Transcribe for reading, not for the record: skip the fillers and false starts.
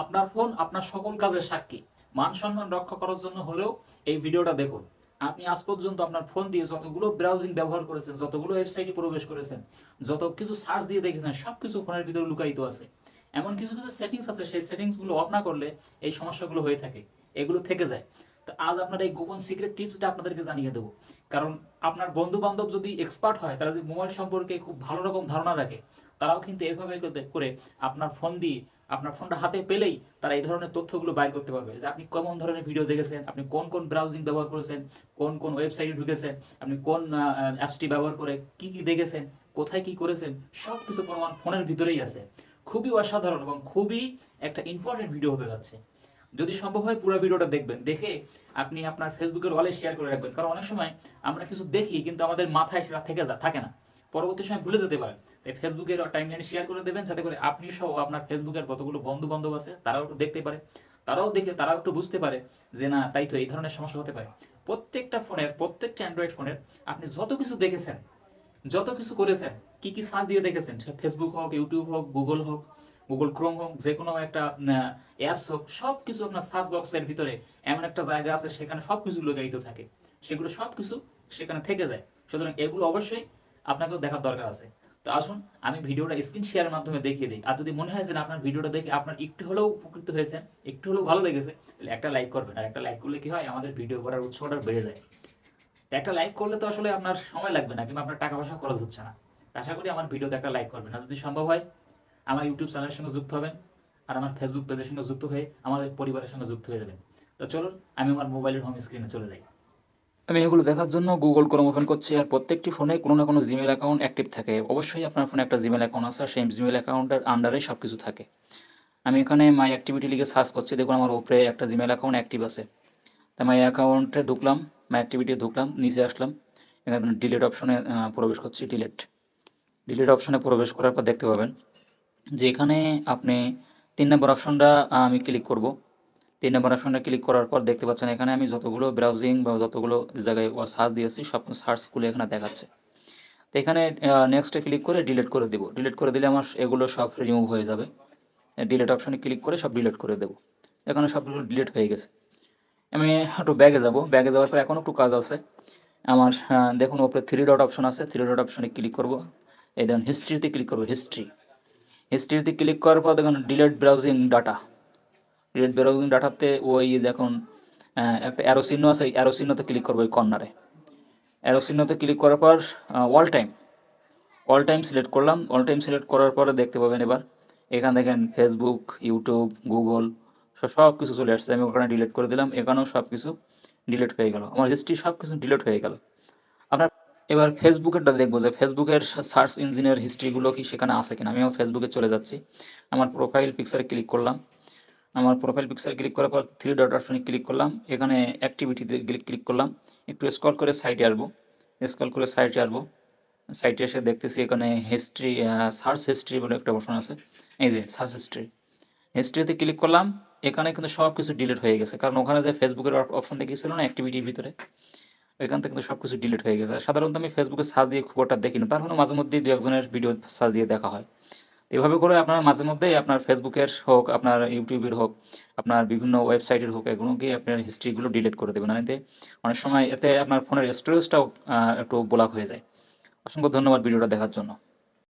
আপনার ফোন আপনার সকল কাজের সাক্ষী। মান সম্মান রক্ষা করার জন্য হলেও এই ভিডিওটা দেখুন। আপনি আজ পর্যন্ত আপনার ফোন দিয়ে যতগুলো ব্রাউজিং ব্যবহার করেছেন, যতগুলো ওয়েবসাইটে প্রবেশ করেছেন, যত কিছু সার্চ দিয়ে দেখেছেন, সবকিছু ফোনের ভিতরে লুকায়িত আছে। এমন কিছু কিছু সেটিংস আছে, সেই সেটিংসগুলো অফ না করলে এই সমস্যাগুলো হয়ে থাকে, এগুলো থেকে যায়। তো আজ আপনার এই গোপন সিক্রেট টিপসটা আপনাদেরকে জানিয়ে দেবো। কারণ আপনার বন্ধু বান্ধব যদি এক্সপার্ট হয়, তারা যদি মোবাইল সম্পর্কে খুব ভালো রকম ধারণা রাখে, তারাও কিন্তু এভাবে করে আপনার ফোন দিয়ে, আপনার ফোনটা হাতে পেলেই তারা এই ধরনের তথ্যগুলো বাইর করতে পারবে যে আপনি কেমন ধরনের ভিডিও দেখেছেন, আপনি কোন কোন ব্রাউজিং ব্যবহার করেছেন, কোন কোন ওয়েবসাইটে ঢুকেছেন, আপনি কোন অ্যাপসটি ব্যবহার করে কি কি দেখেছেন, কোথায় কি করেছেন, সব কিছু প্রমাণ ফোনের ভিতরেই আছে। খুবই অসাধারণ এবং খুবই একটা ইম্পর্টেন্ট ভিডিও হতে যাচ্ছে। যদি সম্ভব হয় পুরো ভিডিওটা দেখবেন, দেখে আপনি আপনার ফেসবুকের ওয়ালে শেয়ার করে রাখবেন। কারণ অনেক সময় আমরা কিছু দেখি কিন্তু আমাদের মাথায় সেটা থাকে না, পরবর্তী সময় ভুলে যেতে পারে। তাই ফেসবুকের টাইমলাইনে শেয়ার করে দেবেন, যাতে করে আপনি সহ আপনার ফেসবুকের কতগুলো বন্ধু বান্ধব আছে তারাও একটু দেখতে পারে, তারাও দেখে তারাও একটু বুঝতে পারে যে না, তাই তো এই ধরনের সমস্যা হতে পারে। প্রত্যেকটা ফোনের, প্রত্যেকটা অ্যান্ড্রয়েড ফোনের আপনি যত কিছু দেখেছেন, যত কিছু করেছেন, কি কি সার্চ দিয়ে দেখেছেন, সে ফেসবুক হোক, ইউটিউব হোক, গুগল হোক, গুগল ক্রোম হোক, যে কোনো একটা অ্যাপস হোক, সব কিছু আপনার সার্চ বক্সের ভিতরে এমন একটা জায়গা আছে, সেখানে সব কিছু লুকায়িত থাকে। সেগুলো সব কিছু সেখানে থেকে যায়। সুতরাং এগুলো অবশ্যই আপনাকেও দেখার দরকার আছে। তো আসুন আমি ভিডিওটা স্ক্রিন শেয়ারের মাধ্যমে দেখিয়ে দিই। আর যদি মনে হয় যে না, আপনার ভিডিওটা দেখে আপনার একটু হলেও উপকৃত হয়েছে, একটু হলেও ভালো লেগেছে, তাহলে একটা লাইক করবেন। আর একটা লাইক করলে কি হয়, আমাদের ভিডিও করার উৎসাহটা বেড়ে যায়। তো একটা লাইক করলে তো আসলে আপনার সময় লাগবে না, কিংবা আপনার টাকা পয়সা খরচ হচ্ছে না। আশা করি আমার ভিডিওতে একটা লাইক করবেন। আর যদি সম্ভব হয় আমার ইউটিউব চ্যানেলের সঙ্গে যুক্ত হবেন, আর আমার ফেসবুক পেজের সঙ্গে যুক্ত হয়ে আমাদের পরিবারের সঙ্গে যুক্ত হয়ে যাবেন। তো চলুন আমি আমার মোবাইলের হোম স্ক্রিনে চলে যাই। আমি এগুলো দেখার জন্য গুগল ক্রোম ওপেন করছি। আর প্রত্যেকটি ফোনে কোনো না কোনো জিমেল অ্যাকাউন্ট অ্যাক্টিভ থাকে। অবশ্যই আপনার ফোনে একটা জিমেল অ্যাকাউন্ট আছে, আর সেই জিমেল অ্যাকাউন্টের আন্ডারে সব কিছু থাকে। আমি এখানে মাই অ্যাক্টিভিটি লিখে সার্চ করছি, দেখুন আমার উপরে একটা জিমেল অ্যাকাউন্ট অ্যাক্টিভ আছে। তাই মাই অ্যাকাউন্টে ঢুকলাম, মাই অ্যাক্টিভিটি ঢুকলাম, নিচে আসলাম, এখানে ডিলিট অপশনে প্রবেশ করছি। ডিলিট অপশনে প্রবেশ করার পর দেখতে পাবেন যে এখানে আপনি ৩ নম্বর অপশনটা আমি ক্লিক করব। ৩ নম্বর অপশনটা ক্লিক করার পর দেখতে পাচ্ছেন এখানে আমি যতগুলো ব্রাউজিং বা যতগুলো জায়গায় সার্চ দিয়েছি সব সার্চগুলো এখানে দেখাচ্ছে। তো এখানে নেক্সটে ক্লিক করে ডিলিট করে দেব। ডিলিট করে দিলে আমার এগুলো সব রিমুভ হয়ে যাবে। ডিলিট অপশনে ক্লিক করে সব ডিলিট করে দেব। এখানে সবগুলো ডিলিট হয়ে গেছে। আমি একটু ব্যাগে যাব। ব্যাগে যাওয়ার পর এখন একটু কাজ আছে আমার। দেখুন ওপরে 3 ডট অপশন আছে, 3 ডট অপশনে ক্লিক করব। এই দেখুন হিস্ট্রিতে ক্লিক করব, হিস্ট্রিতে ক্লিক করার পর দেখুন delete browsing data. Delete browsing ডাটাতে ওই দেখুন একটা অ্যারো চিহ্ন আছে, ওই অ্যারো চিহ্নতে ক্লিক করবো ওই কর্নারে। অ্যারো চিহ্নতে ক্লিক করার পর অল টাইম সিলেক্ট করলাম। অল টাইম সিলেক্ট করার পরে দেখতে পাবেন এবার এখানে দেখেন ফেসবুক, ইউটিউব, গুগল সব কিছু চলে আসছে। আমি ওখানে ডিলিট করে দিলাম, এখানেও সব কিছু ডিলিট হয়ে গেল, আমার হিস্ট্রি সব কিছু ডিলিট হয়ে গেল। আপনার এবার ফেসবুকেরটা দেখবো যে ফেসবুকের সার্চ ইঞ্জিনের হিস্ট্রিগুলো কি সেখানে আছে কিনা। আমি আমার ফেসবুকে চলে যাচ্ছি, আমার প্রোফাইল পিকচারে ক্লিক করলাম। আমার প্রোফাইল পিকচারে ক্লিক করার পর 3 ডট অপশনে ক্লিক করলাম, এখানে অ্যাক্টিভিটিতে ক্লিক করলাম। একটু স্ক্রল করে সাইটে আসবো, সাইটে এসে দেখতেছি এখানে হিস্ট্রি, সার্চ হিস্ট্রি বলে একটা অপশন আছে। এই যে সার্চ হিস্ট্রিতে ক্লিক করলাম। এখানে কিন্তু সব কিছু ডিলিট হয়ে গেছে, কারণ ওখানে যে ফেসবুকের অপশন দেখিয়েছিল না অ্যাক্টিভিটির ভিতরে, ওইখান থেকে কিন্তু সব কিছু ডিলিট হয়ে গেছে। আর সাধারণত আমি ফেসবুকে সার্চ দিয়ে খুব একটা দেখি না, তারপরে মাঝে মধ্যেই দু একজনের ভিডিও সার্চ দিয়ে দেখা হয়। এভাবে করে আপনার মাঝে মধ্যেই আপনার ফেসবুকের হোক, আপনার ইউটিউবের হোক, আপনার বিভিন্ন ওয়েবসাইটের হোক, এগুলোকে আপনার হিস্ট্রিগুলো ডিলিট করে দেবেন। আর এতে অনেক সময় এতে আপনার ফোনের স্টোরেজটাও একটু ব্লক হয়ে যায়। অসংখ্য ধন্যবাদ ভিডিওটা দেখার জন্য।